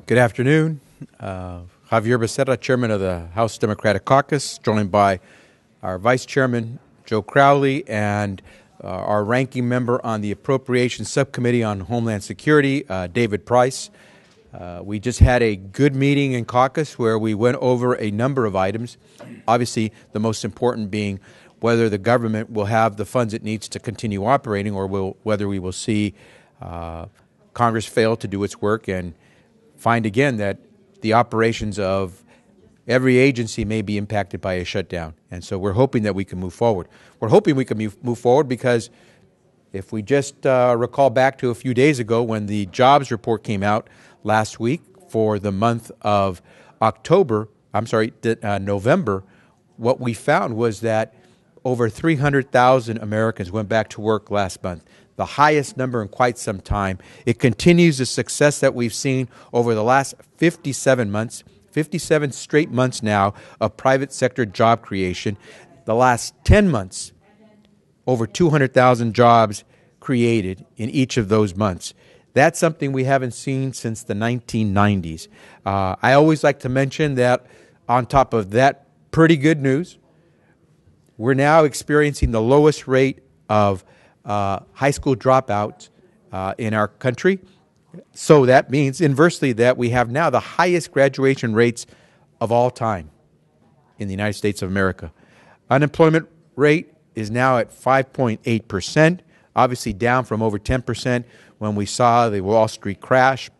Good afternoon. Xavier Becerra, Chairman of the House Democratic Caucus, joined by our Vice Chairman, Joe Crowley, and our ranking member on the Appropriations Subcommittee on Homeland Security, David Price. We just had a good meeting in caucus where we went over a number of items, obviously the most important being whether the government will have the funds it needs to continue operating or whether we will see Congress fail to do its work and find again that the operations of every agency may be impacted by a shutdown. And so we're hoping that we can move forward. We're hoping we can move forward because if we just recall back to a few days ago when the jobs report came out last week for the month of November, what we found was that over 300,000 Americans went back to work last month, the highest number in quite some time. It continues the success that we've seen over the last 57 months, 57 straight months now of private sector job creation. The last 10 months, over 200,000 jobs created in each of those months. That's something we haven't seen since the 1990s. I always like to mention that on top of that pretty good news, we're now experiencing the lowest rate of high school dropouts in our country. So that means, inversely, that we have now the highest graduation rates of all time in the United States of America. Unemployment rate is now at 5.8%, obviously down from over 10% when we saw the Wall Street crash.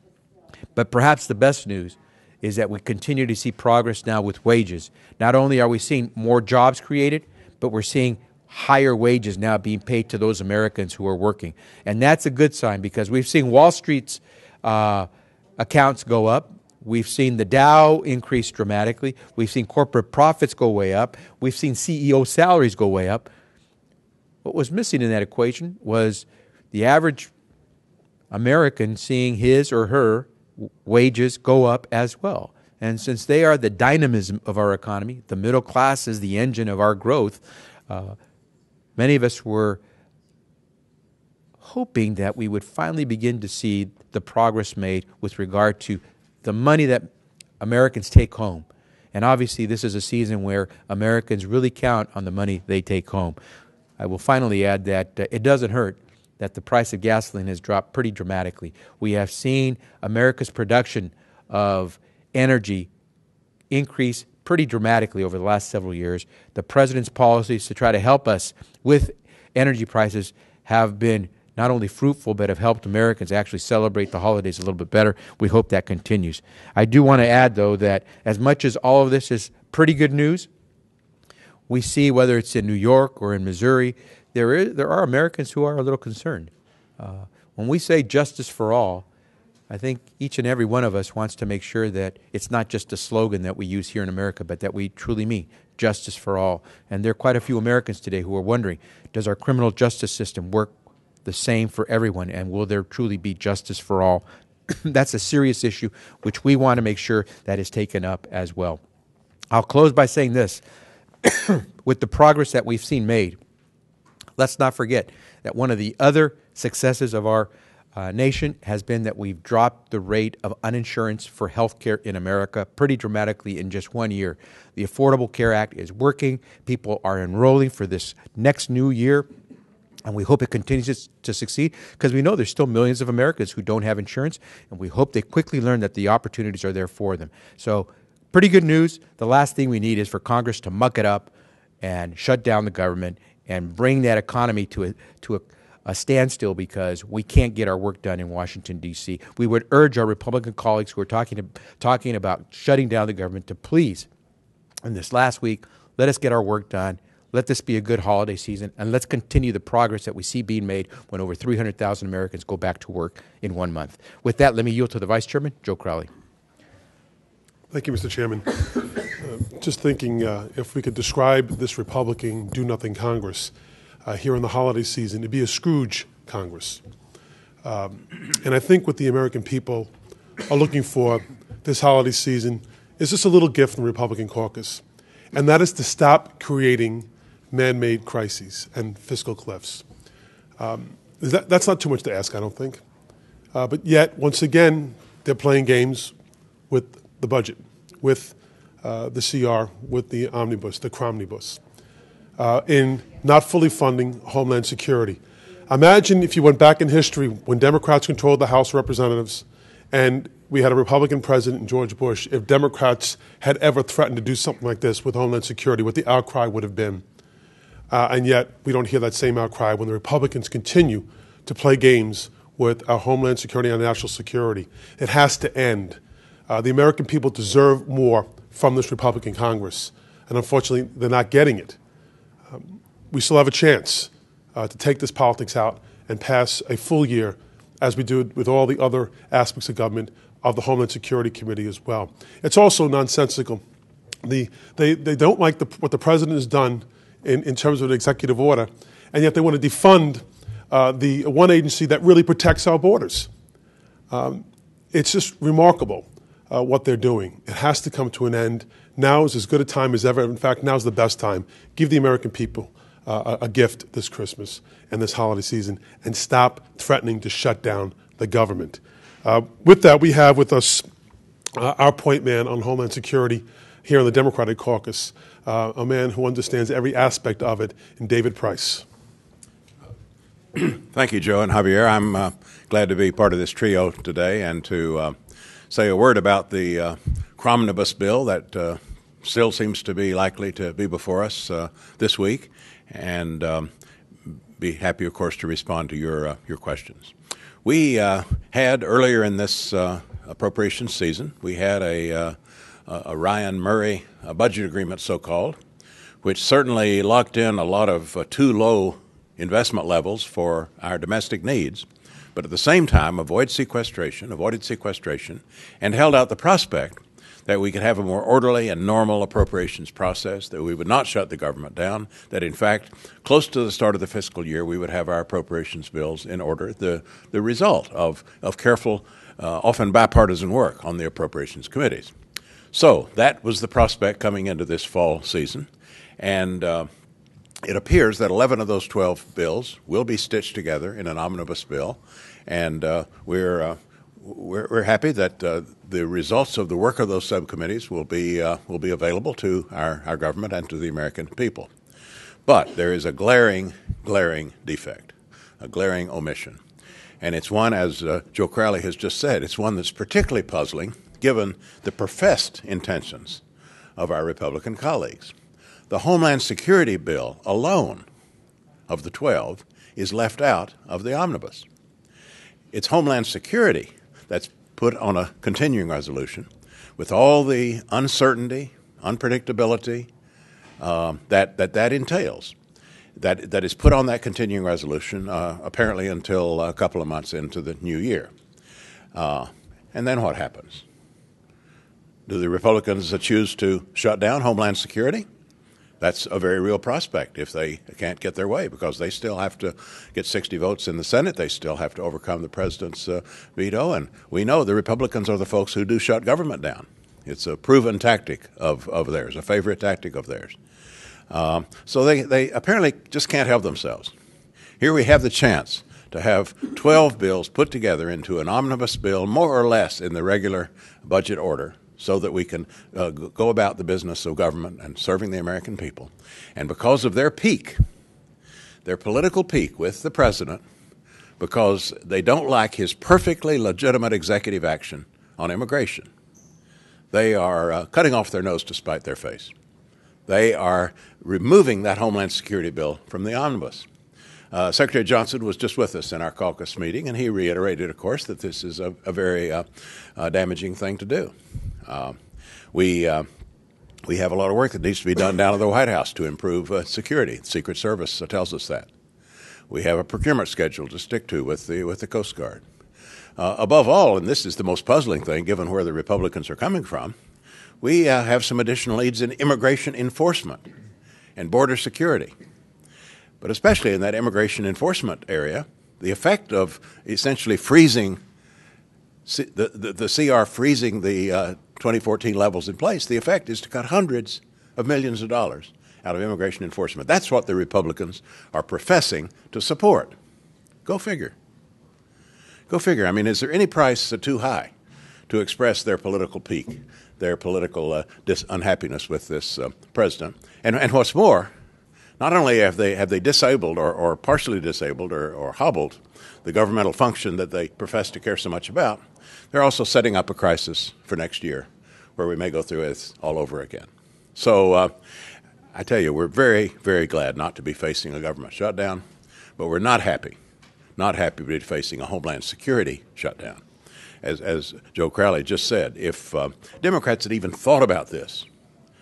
But perhaps the best news is that we continue to see progress now with wages. Not only are we seeing more jobs created, but we're seeing higher wages now being paid to those Americans who are working. And that's a good sign because we've seen Wall Street's accounts go up. We've seen the Dow increase dramatically. We've seen corporate profits go way up. We've seen CEO salaries go way up. What was missing in that equation was the average American seeing his or her wages go up as well. And since they are the dynamism of our economy, the middle class is the engine of our growth, many of us were hoping that we would finally begin to see the progress made with regard to the money that Americans take home. And obviously this is a season where Americans really count on the money they take home. I will finally add that it doesn't hurt that the price of gasoline has dropped pretty dramatically. We have seen America's production of energy increase pretty dramatically over the last several years. The President's policies to try to help us with energy prices have been not only fruitful, but have helped Americans actually celebrate the holidays a little bit better. We hope that continues. I do want to add, though, that as much as all of this is pretty good news, we see, whether it's in New York or in Missouri, there are Americans who are a little concerned. When we say justice for all, I think each and every one of us wants to make sure that it's not just a slogan that we use here in America, but that we truly mean justice for all. And there are quite a few Americans today who are wondering, does our criminal justice system work the same for everyone, and will there truly be justice for all? That's a serious issue which we want to make sure that is taken up as well. I'll close by saying this. With the progress that we've seen made, let's not forget that one of the other successes of our nation has been that we've dropped the rate of uninsurance for health care in America pretty dramatically in just 1 year. The Affordable Care Act is working. People are enrolling for this next new year, and we hope it continues to succeed because we know there's still millions of Americans who don't have insurance, and we hope they quickly learn that the opportunities are there for them. So pretty good news. The last thing we need is for Congress to muck it up and shut down the government and bring that economy to a standstill because we can't get our work done in Washington, D.C. We would urge our Republican colleagues who are talking about shutting down the government to please, in this last week, let us get our work done. Let this be a good holiday season, and let's continue the progress that we see being made when over 300,000 Americans go back to work in 1 month. With that, let me yield to the Vice Chairman, Joe Crowley. Thank you, Mr. Chairman. Just thinking if we could describe this Republican do-nothing Congress here in the holiday season, it'd be a Scrooge Congress. And I think what the American people are looking for this holiday season is just a little gift from the Republican caucus, and that is to stop creating man-made crises and fiscal cliffs. That's not too much to ask, I don't think. But yet, once again, they're playing games with the budget, with the CR, with the omnibus, the cromnibus, in not fully funding Homeland Security. Imagine if you went back in history when Democrats controlled the House of Representatives and we had a Republican president, George Bush, if Democrats had ever threatened to do something like this with Homeland Security, what the outcry would have been. And yet we don't hear that same outcry when the Republicans continue to play games with our Homeland Security and national security. It has to end. The American people deserve more from this Republican Congress, and unfortunately they're not getting it. We still have a chance to take this politics out and pass a full year, as we do with all the other aspects of government, of the Homeland Security Committee as well. It's also nonsensical. They don't like what the president has done in terms of an executive order, and yet they want to defund the one agency that really protects our borders. It's just remarkable what they're doing. It has to come to an end. Now is as good a time as ever. In fact, now is the best time. Give the American people a gift this Christmas and this holiday season, and stop threatening to shut down the government. With that, we have with us our point man on Homeland Security here in the Democratic Caucus, a man who understands every aspect of it, in David Price. Thank you, Joe and Javier. I'm glad to be part of this trio today and to say a word about the cromnibus bill that still seems to be likely to be before us this week, and be happy, of course, to respond to your questions. We had earlier in this appropriations season, we had a Ryan Murray budget agreement, so-called, which certainly locked in a lot of too low investment levels for our domestic needs, but at the same time avoided sequestration, and held out the prospect that we could have a more orderly and normal appropriations process, that we would not shut the government down, that in fact, close to the start of the fiscal year, we would have our appropriations bills in order, the result of careful, often bipartisan work on the appropriations committees. So that was the prospect coming into this fall season, and it appears that 11 of those 12 bills will be stitched together in an omnibus bill, and we're happy that the results of the work of those subcommittees will be available to our government and to the American people. But there is a glaring defect, a glaring omission, and it's one, as Joe Crowley has just said, it's one that's particularly puzzling given the professed intentions of our Republican colleagues. The Homeland Security bill alone, of the 12, is left out of the omnibus. It's Homeland Security that's put on a continuing resolution with all the uncertainty, unpredictability that entails, that is put on that continuing resolution apparently until a couple of months into the new year. And then what happens? Do the Republicans choose to shut down Homeland Security? That's a very real prospect if they can't get their way, because they still have to get 60 votes in the Senate. They still have to overcome the president's veto. And we know the Republicans are the folks who do shut government down. It's a proven tactic of theirs, a favorite tactic of theirs. So they apparently just can't help themselves. Here we have the chance to have 12 bills put together into an omnibus bill, more or less in the regular budget order, so that we can go about the business of government and serving the American people. And because of their peak, their political peak with the president, because they don't like his perfectly legitimate executive action on immigration, they are cutting off their nose to spite their face. They are removing that Homeland Security bill from the omnibus. Secretary Johnson was just with us in our caucus meeting, and he reiterated, of course, that this is a very damaging thing to do. We have a lot of work that needs to be done down at the White House to improve security. The Secret Service tells us that. We have a procurement schedule to stick to with the Coast Guard. Above all, and this is the most puzzling thing given where the Republicans are coming from, we have some additional needs in immigration enforcement and border security. But especially in that immigration enforcement area, the effect of essentially freezing the CR freezing the 2014 levels in place, the effect is to cut hundreds of millions of dollars out of immigration enforcement. That's what the Republicans are professing to support. Go figure. Go figure. I mean, is there any price too high to express their political pique, their political unhappiness with this president. And what's more, not only have they disabled or partially disabled or hobbled the governmental function that they profess to care so much about, they're also setting up a crisis for next year where we may go through it all over again. So I tell you, we're very, very glad not to be facing a government shutdown, but we're not happy to be facing a Homeland Security shutdown. As Joe Crowley just said, if Democrats had even thought about this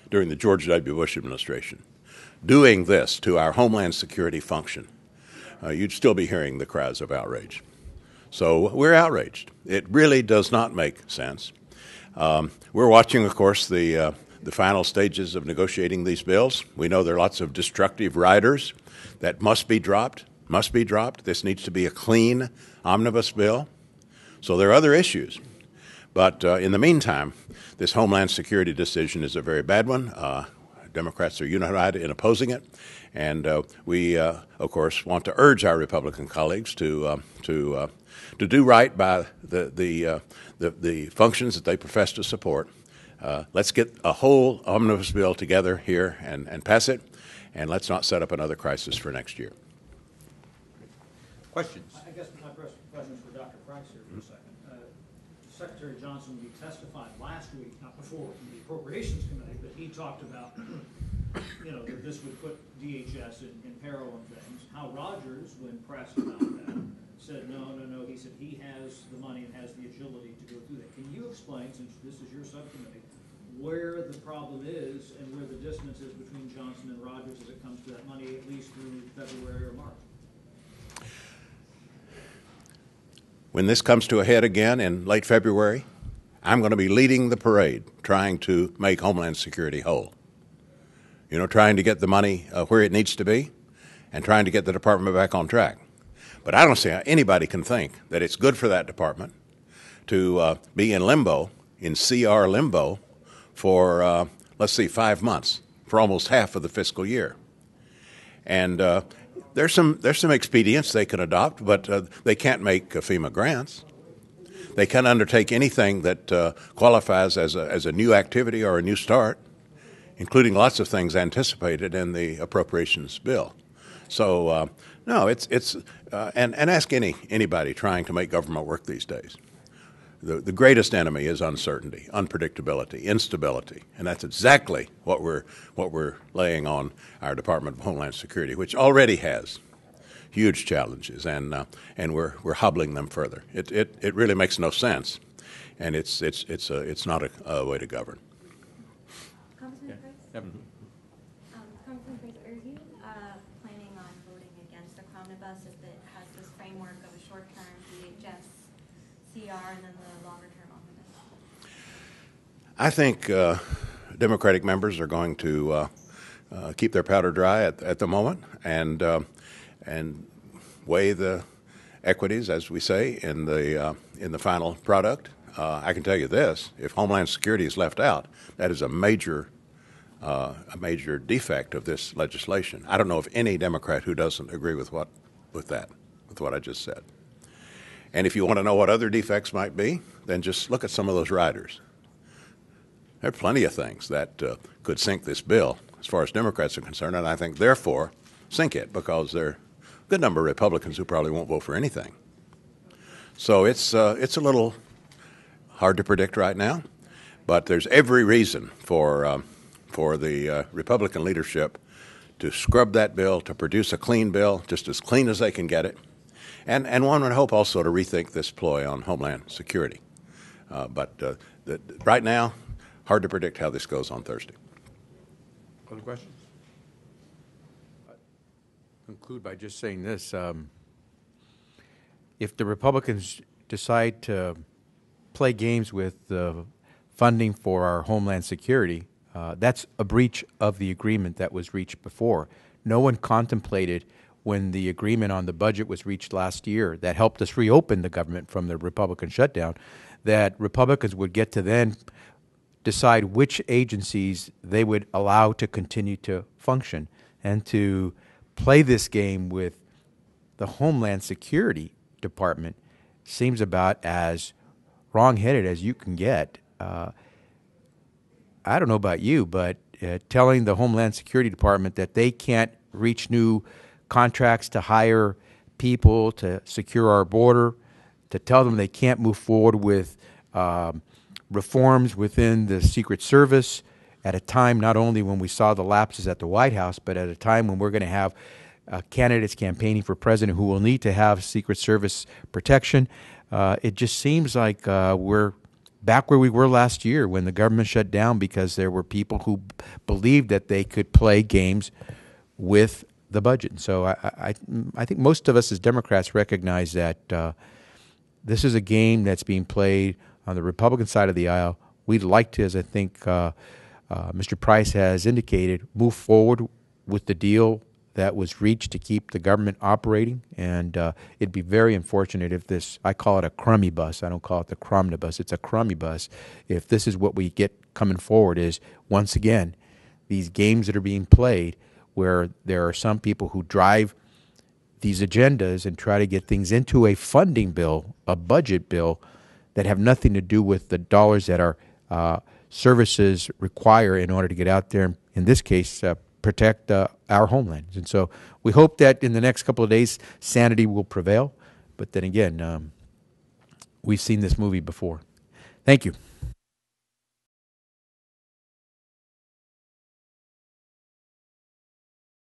during the George W. Bush administration, doing this to our Homeland Security function, you'd still be hearing the cries of outrage. So we're outraged. It really does not make sense. We're watching, of course, the final stages of negotiating these bills. We know there are lots of destructive riders that must be dropped. This needs to be a clean omnibus bill. So there are other issues. But in the meantime, this Homeland Security decision is a very bad one. Democrats are unified in opposing it. And we, of course, want to urge our Republican colleagues to do right by the functions that they profess to support. Let's get a whole omnibus bill together here and pass it, and let's not set up another crisis for next year. Questions? I guess my question is for Dr. Price here for a second. Secretary Johnson, when he testified last week, not before, in the Appropriations Committee, but he talked about, that this would put DHS in peril and things. Hal Rogers, when pressed about that, said no. He said he has the money and has the agility to go through that. Can you explain, since this is your subcommittee, where the problem is and where the distance is between Johnson and Rogers as it comes to that money, at least through February or March? When this comes to a head again in late February, I'm going to be leading the parade trying to make Homeland Security whole. Trying to get the money where it needs to be and trying to get the department back on track. But I don't see how anybody can think that it's good for that department to be in limbo, in CR limbo, for, let's see, 5 months, for almost half of the fiscal year. And there's some expedients they can adopt, but they can't make FEMA grants. They can't undertake anything that qualifies as a new activity or a new start, including lots of things anticipated in the appropriations bill. So no, and ask anybody trying to make government work these days. The greatest enemy is uncertainty, unpredictability, instability, and that's exactly what we're laying on our Department of Homeland Security, which already has huge challenges, and we're hobbling them further. It really makes no sense, and it's not a way to govern. Congressman Price? Yep. Congressman Price, are you planning on voting against the omnibus if it has this framework of a short-term DHS CR and then the longer-term omnibus? I think Democratic members are going to keep their powder dry at the moment and weigh the equities, as we say, in the final product. I can tell you this: if Homeland Security is left out, that is a major defect of this legislation. I don't know of any Democrat who doesn't agree with what I just said. And if you want to know what other defects might be, then just look at some of those riders. There are plenty of things that could sink this bill, as far as Democrats are concerned, and I think, therefore, sink it, because there are a good number of Republicans who probably won't vote for anything. So it's a little hard to predict right now, but there's every reason for the Republican leadership to scrub that bill, to produce a clean bill, just as clean as they can get it. And one would hope also to rethink this ploy on Homeland Security. But right now, hard to predict how this goes on Thursday. Other questions? I'll conclude by just saying this. If the Republicans decide to play games with the funding for our Homeland Security, that's a breach of the agreement that was reached before. No one contemplated, when the agreement on the budget was reached last year that helped us reopen the government from the Republican shutdown, that Republicans would get to then decide which agencies they would allow to continue to function. And to play this game with the Homeland Security Department seems about as wrong-headed as you can get. I don't know about you, but telling the Homeland Security Department that they can't reach new contracts to hire people to secure our border, to tell them they can't move forward with reforms within the Secret Service at a time not only when we saw the lapses at the White House, but at a time when we're going to have candidates campaigning for president who will need to have Secret Service protection. It just seems like we're back where we were last year when the government shut down because there were people who believed that they could play games with the budget. And so I think most of us as Democrats recognize that this is a game that's being played on the Republican side of the aisle. We'd like to, as I think Mr. Price has indicated, move forward with the deal that was reached to keep the government operating, and it'd be very unfortunate if this, I call it a crummy bus, I don't call it the crumnibus, it's a crummy bus, if this is what we get coming forward is, once again, these games that are being played where there are some people who drive these agendas and try to get things into a funding bill, a budget bill, that have nothing to do with the dollars that our services require in order to get out there, in this case, protect our homeland. And so we hope that in the next couple of days, sanity will prevail. But then again, we've seen this movie before. Thank you.